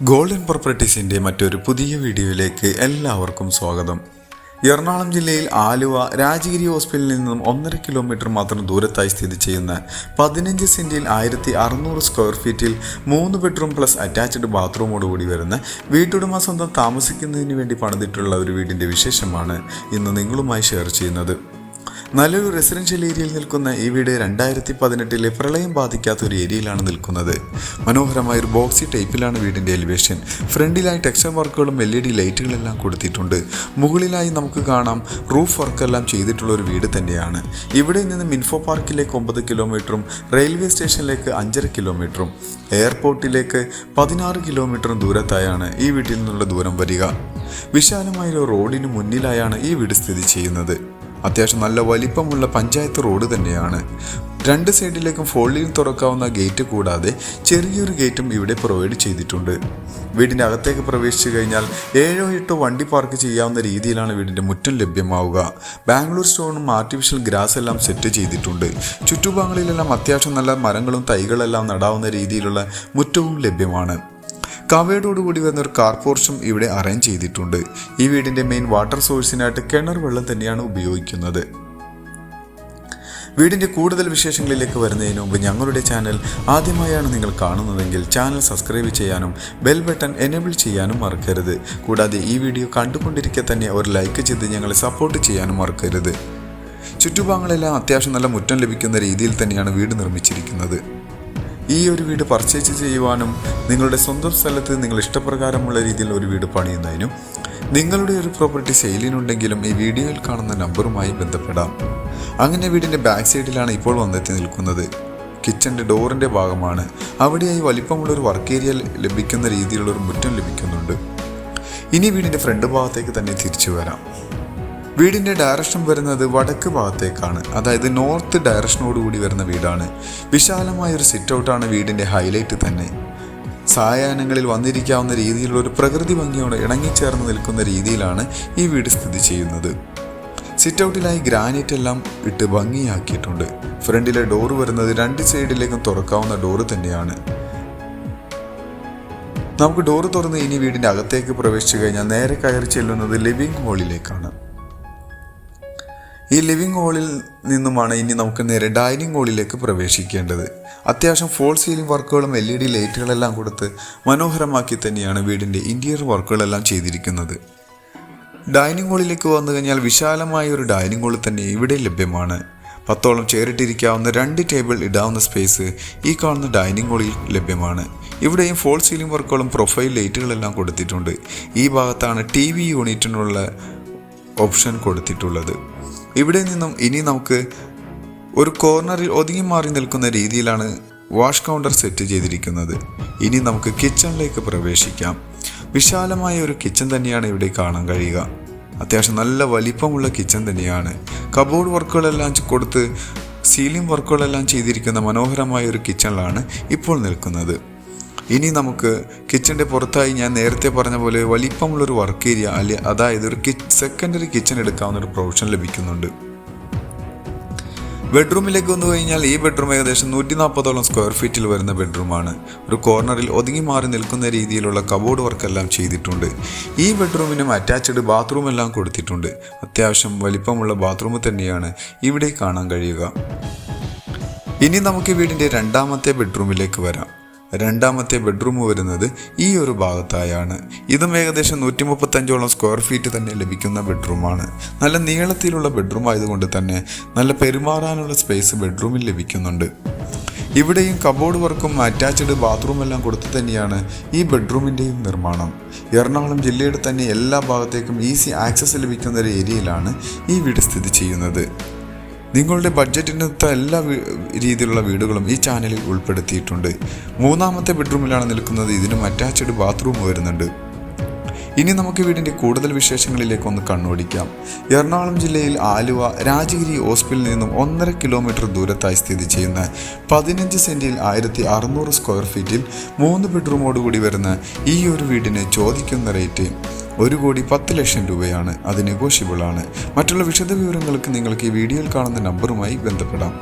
Golden പ്രോപ്പർട്ടീസിൻ്റെ മറ്റൊരു പുതിയ വീഡിയോയിലേക്ക് എല്ലാവർക്കും സ്വാഗതം. എറണാകുളം ജില്ലയിൽ ആലുവ രാജഗിരി ഹോസ്പിറ്റലിൽ നിന്നും 1.5 കിലോമീറ്റർ മാത്രം ദൂരത്തായി സ്ഥിതി ചെയ്യുന്ന 15 സെൻറ്റിൽ 1600 സ്ക്വയർ ഫീറ്റിൽ 3 ബെഡ്റൂം പ്ലസ് അറ്റാച്ച്ഡ് ബാത്റൂമോടുകൂടി വരുന്ന വീട്ടുടമ സ്വന്തം താമസിക്കുന്നതിന് വേണ്ടി പണിതിട്ടുള്ള ഒരു വീടിൻ്റെ വിശേഷമാണ് ഇന്ന് നിങ്ങളുമായി ഷെയർ ചെയ്യുന്നത്. നല്ലൊരു റെസിഡൻഷ്യൽ ഏരിയയിൽ നിൽക്കുന്ന ഈ വീട് 2018 പ്രളയം ബാധിക്കാത്ത ഒരു ഏരിയയിലാണ് നിൽക്കുന്നത്. മനോഹരമായൊരു ബോക്സി ടൈപ്പിലാണ് വീടിൻ്റെ എലിവേഷൻ. ഫ്രണ്ടിലായി ടെക്സ്ചർ വർക്കുകളും LED ലൈറ്റുകളെല്ലാം കൊടുത്തിട്ടുണ്ട്. മുകളിലായി നമുക്ക് കാണാം റൂഫ് വർക്കെല്ലാം ചെയ്തിട്ടുള്ള ഒരു വീട് തന്നെയാണ്. ഇവിടെ നിന്നും ഇൻഫോ പാർക്കിലേക്ക് 9 കിലോമീറ്ററും റെയിൽവേ സ്റ്റേഷനിലേക്ക് 5.5 കിലോമീറ്ററും എയർപോർട്ടിലേക്ക് 16 കിലോമീറ്ററും ദൂരത്തായാണ് ഈ വീട്ടിൽ നിന്നുള്ള ദൂരം വരിക. വിശാലമായൊരു റോഡിന് മുന്നിലായാണ് ഈ വീട് സ്ഥിതി ചെയ്യുന്നത്. അത്യാവശ്യം നല്ല വലിപ്പമുള്ള പഞ്ചായത്ത് റോഡ് തന്നെയാണ്. 2 സൈഡിലേക്കും ഫോൾഡിൽ തുറക്കാവുന്ന ഗേറ്റ് കൂടാതെ ചെറിയൊരു ഗേറ്റും ഇവിടെ പ്രൊവൈഡ് ചെയ്തിട്ടുണ്ട്. വീടിൻ്റെ അകത്തേക്ക് പ്രവേശിച്ചു കഴിഞ്ഞാൽ 7-8 വണ്ടി പാർക്ക് ചെയ്യാവുന്ന രീതിയിലാണ് വീടിൻ്റെ മുറ്റം ലഭ്യമാവുക. ബാംഗ്ലൂർ സ്റ്റോണും ആർട്ടിഫിഷ്യൽ ഗ്രാസ് എല്ലാം സെറ്റ് ചെയ്തിട്ടുണ്ട്. ചുറ്റുഭാഗങ്ങളിലെല്ലാം അത്യാവശ്യം നല്ല മരങ്ങളും തൈകളെല്ലാം നടാവുന്ന രീതിയിലുള്ള മുറ്റവും ലഭ്യമാണ്. കവേഡോടുകൂടി വരുന്ന ഒരു കാർ പോർച്ചും ഇവിടെ അറേഞ്ച് ചെയ്തിട്ടുണ്ട്. ഈ വീടിൻ്റെ മെയിൻ വാട്ടർ സോഴ്സിനായിട്ട് കിണർ വെള്ളം തന്നെയാണ് ഉപയോഗിക്കുന്നത്. വീടിൻ്റെ കൂടുതൽ വിശേഷങ്ങളിലേക്ക് വരുന്നതിന് മുമ്പ് ഞങ്ങളുടെ ചാനൽ ആദ്യമായാണ് നിങ്ങൾ കാണുന്നതെങ്കിൽ ചാനൽ സബ്സ്ക്രൈബ് ചെയ്യാനും ബെൽ ബട്ടൺ എനേബിൾ ചെയ്യാനും മറക്കരുത്. കൂടാതെ ഈ വീഡിയോ കണ്ടുകൊണ്ടിരിക്കെ തന്നെ ഒരു ലൈക്ക് ചെയ്ത് ഞങ്ങളെ സപ്പോർട്ട് ചെയ്യാനും മറക്കരുത്. ചുറ്റുഭാഗങ്ങളെല്ലാം അത്യാവശ്യം നല്ല മുറ്റം ലഭിക്കുന്ന രീതിയിൽ തന്നെയാണ് വീട് നിർമ്മിച്ചിരിക്കുന്നത്. ഈ ഒരു വീട് പർച്ചേസ് ചെയ്യുവാനും നിങ്ങളുടെ സ്വന്തം സ്ഥലത്ത് നിങ്ങൾ ഇഷ്ടപ്രകാരമുള്ള രീതിയിൽ ഒരു വീട് പണിയുന്നതിനും നിങ്ങളുടെ ഒരു പ്രോപ്പർട്ടി സെയിലിനുണ്ടെങ്കിലും ഈ വീഡിയോയിൽ കാണുന്ന നമ്പറുമായി ബന്ധപ്പെടാം. അങ്ങനെ വീടിൻ്റെ ബാക്ക് സൈഡിലാണ് ഇപ്പോൾ വന്നെത്തി നിൽക്കുന്നത്. കിച്ചൻ്റെ ഡോറിൻ്റെ ഭാഗമാണ്. അവിടെയായി വലിപ്പമുള്ളൊരു വർക്ക് ഏരിയ ലഭിക്കുന്ന രീതിയിലുള്ള ഒരു മുറ്റം ലഭിക്കുന്നുണ്ട്. ഇനി വീടിൻ്റെ ഫ്രണ്ട് ഭാഗത്തേക്ക് തന്നെ തിരിച്ചു വരാം. വീടിൻ്റെ ഡയറക്ഷൻ വരുന്നത് വടക്ക് ഭാഗത്തേക്കാണ്, അതായത് നോർത്ത് ഡയറക്ഷനോടുകൂടി വരുന്ന വീടാണ്. വിശാലമായൊരു സിറ്റ് ഔട്ടാണ് വീടിൻ്റെ ഹൈലൈറ്റ് തന്നെ. സായാഹ്നങ്ങളിൽ വന്നിരിക്കാവുന്ന രീതിയിലുള്ള ഒരു പ്രകൃതി ഭംഗിയോട് ഇണങ്ങിച്ചേർന്ന് നിൽക്കുന്ന രീതിയിലാണ് ഈ വീട് സ്ഥിതി ചെയ്യുന്നത്. സിറ്റ് ഔട്ടിലായി ഗ്രാനൈറ്റ് എല്ലാം ഇട്ട് ഭംഗിയാക്കിയിട്ടുണ്ട്. ഫ്രണ്ടിലെ ഡോറ് വരുന്നത് 2 സൈഡിലേക്കും തുറക്കാവുന്ന ഡോറ് തന്നെയാണ്. നമുക്ക് ഡോറ് തുറന്ന് ഇനി വീടിൻ്റെ അകത്തേക്ക് പ്രവേശിച്ചു കഴിഞ്ഞാൽ നേരെ കയറി ചെല്ലുന്നത് ലിവിംഗ് ഹാളിലേക്കാണ്. ഈ ലിവിംഗ് ഹാളിൽ നിന്നുമാണ് ഇനി നമുക്ക് നേരെ ഡൈനിങ് ഹാളിലേക്ക് പ്രവേശിക്കേണ്ടത്. അത്യാവശ്യം ഫോൾ സീലിംഗ് വർക്കുകളും LED ലൈറ്റുകളെല്ലാം കൊടുത്ത് മനോഹരമാക്കി തന്നെയാണ് വീടിൻ്റെ ഇൻറ്റീരിയർ വർക്കുകളെല്ലാം ചെയ്തിരിക്കുന്നത്. ഡൈനിങ് ഹാളിലേക്ക് വന്നു കഴിഞ്ഞാൽ വിശാലമായ ഒരു ഡൈനിങ് ഹാൾ തന്നെ ഇവിടെ ലഭ്യമാണ്. 10ഓളം ചെയറിട്ടിരിക്കാവുന്ന 2 ടേബിൾ ഇടാവുന്ന സ്പേസ് ഈ കാണുന്ന ഡൈനിങ് ഹാളിൽ ലഭ്യമാണ്. ഇവിടെയും ഫോൾ സീലിംഗ് വർക്കുകളും പ്രൊഫൈൽ ലൈറ്റുകളെല്ലാം കൊടുത്തിട്ടുണ്ട്. ഈ ഭാഗത്താണ് TV യൂണിറ്റിനുള്ള ഓപ്ഷൻ കൊടുത്തിട്ടുള്ളത്. ഇവിടെ നിന്നും ഇനി നമുക്ക് ഒരു കോർണറിൽ ഒതുങ്ങി മാറി നിൽക്കുന്ന രീതിയിലാണ് വാഷ് കൗണ്ടർ സെറ്റ് ചെയ്തിരിക്കുന്നത്. ഇനി നമുക്ക് കിച്ചണിലേക്ക് പ്രവേശിക്കാം. വിശാലമായ ഒരു കിച്ചൺ തന്നെയാണ് ഇവിടെ കാണാൻ കഴിയുക. അത്യാവശ്യം നല്ല വലിപ്പമുള്ള കിച്ചൺ തന്നെയാണ്. കബോർഡ് വർക്കുകളെല്ലാം കൊടുത്ത് സീലിംഗ് വർക്കുകളെല്ലാം ചെയ്തിരിക്കുന്ന മനോഹരമായ ഒരു കിച്ചണിലാണ് ഇപ്പോൾ നിൽക്കുന്നത്. ഇനി നമുക്ക് കിച്ചൻ്റെ പുറത്തായി ഞാൻ നേരത്തെ പറഞ്ഞ പോലെ വലിപ്പമുള്ളൊരു വർക്ക് ഏരിയ അതായത് ഒരു സെക്കൻഡറി കിച്ചൺ എടുക്കാവുന്ന ഒരു പ്രൊവിഷൻ ലഭിക്കുന്നുണ്ട്. ബെഡ്റൂമിലേക്ക് വന്നു കഴിഞ്ഞാൽ ഈ ബെഡ്റൂം ഏകദേശം 140ഓളം സ്ക്വയർ ഫീറ്റിൽ വരുന്ന ബെഡ്റൂമാണ്. ഒരു കോർണറിൽ ഒതുങ്ങി മാറി നിൽക്കുന്ന രീതിയിലുള്ള കബോർഡ് വർക്കെല്ലാം ചെയ്തിട്ടുണ്ട്. ഈ ബെഡ്റൂമിനും അറ്റാച്ച്ഡ് ബാത്റൂം എല്ലാം കൊടുത്തിട്ടുണ്ട്. അത്യാവശ്യം വലിപ്പമുള്ള ബാത്റൂം തന്നെയാണ് ഇവിടെ കാണാൻ കഴിയുക. ഇനി നമുക്ക് വീടിൻ്റെ 2ാമത്തെ ബെഡ്റൂമിലേക്ക് വരാം. 2ാമത്തെ ബെഡ്റൂം വരുന്നത് ഈ ഒരു ഭാഗത്തായാണ്. ഇതും ഏകദേശം 135ഓളം സ്ക്വയർ ഫീറ്റ് തന്നെ ലഭിക്കുന്ന ബെഡ്റൂമാണ്. നല്ല നീളത്തിലുള്ള ബെഡ്റൂം ആയതുകൊണ്ട് തന്നെ നല്ല പെരുമാറാനുള്ള സ്പേസ് ബെഡ്റൂമിൽ ലഭിക്കുന്നുണ്ട്. ഇവിടെയും കബോർഡ് വർക്കും അറ്റാച്ച്ഡ് ബാത്റൂം എല്ലാം കൊടുത്തു തന്നെയാണ് ഈ ബെഡ്റൂമിൻ്റെയും നിർമ്മാണം. എറണാകുളം ജില്ലയുടെ തന്നെ എല്ലാ ഭാഗത്തേക്കും ഈസി ആക്സസ് ലഭിക്കുന്ന ഒരു ഏരിയയിലാണ് ഈ വീട് സ്ഥിതി ചെയ്യുന്നത്. നിങ്ങളുടെ ബഡ്ജറ്റിനൊത്ത എല്ലാ രീതിയിലുള്ള വീടുകളും ഈ ചാനലിൽ ഉൾപ്പെടുത്തിയിട്ടുണ്ട്. 3ാമത്തെ ബെഡ്റൂമിലാണ് നിൽക്കുന്നത്. ഇതിനും അറ്റാച്ച്ഡ് ബാത്റൂം വരുന്നുണ്ട്. ഇനി നമുക്ക് വീടിൻ്റെ കൂടുതൽ വിശേഷങ്ങളിലേക്ക് ഒന്ന് കണ്ണോടിക്കാം. എറണാകുളം ജില്ലയിൽ ആലുവ രാജഗിരി ഹോസ്പിറ്റലിൽ നിന്നും 1.5 കിലോമീറ്റർ ദൂരത്തായി സ്ഥിതി ചെയ്യുന്ന 15 സെൻറ്റിൽ 1600 സ്ക്വയർ ഫീറ്റിൽ 3 ബെഡ്റൂമോടുകൂടി വരുന്ന ഈ ഒരു വീടിന് ചോദിക്കുന്ന റേറ്റ് 1,10,00,000 രൂപയാണ്. അത് നെഗോഷ്യബിൾ ആണ്. മറ്റുള്ള വിശദവിവരങ്ങൾക്ക് നിങ്ങൾക്ക് ഈ വീഡിയോയിൽ കാണുന്ന നമ്പറുമായി ബന്ധപ്പെടാം.